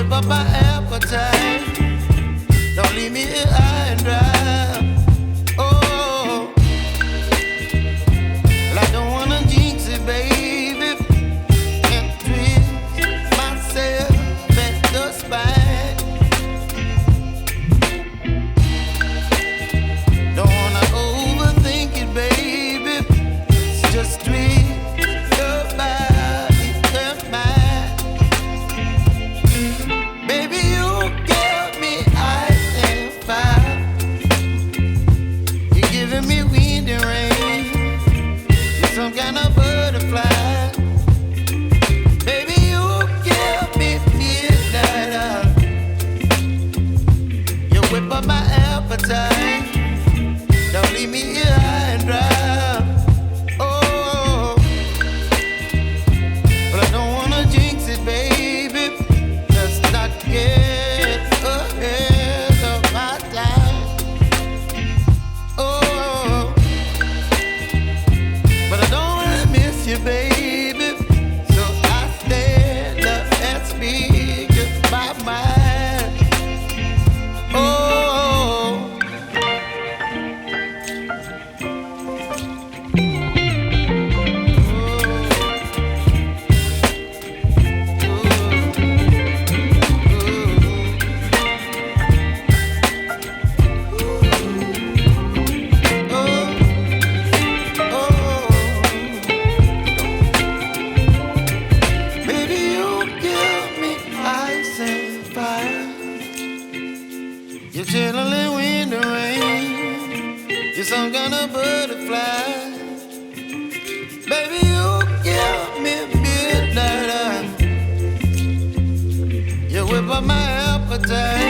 whip up my appetite. Don't leave me here high and dry. Oh, well, I don't wanna jinx it, baby, and twist myself at the spine. Don't wanna overthink it, baby. It's just twist your body and mine. Baby, you give me ice and fire. You're giving me wind and rain. You're some kind of butterfly. Baby, you give me midnight. You whip up my appetite. Don't leave me here high and dry. Oh, but I don't wanna jinx it, baby. Let's not get ahead of my time. Oh, but I don't wanna miss you, baby. So I stand up and speak just my mind. Oh. Baby, you give me ice and fire. You're chilling wind and rain. You're some kind of butterfly. Baby, you give me midnight. You whip up my appetite.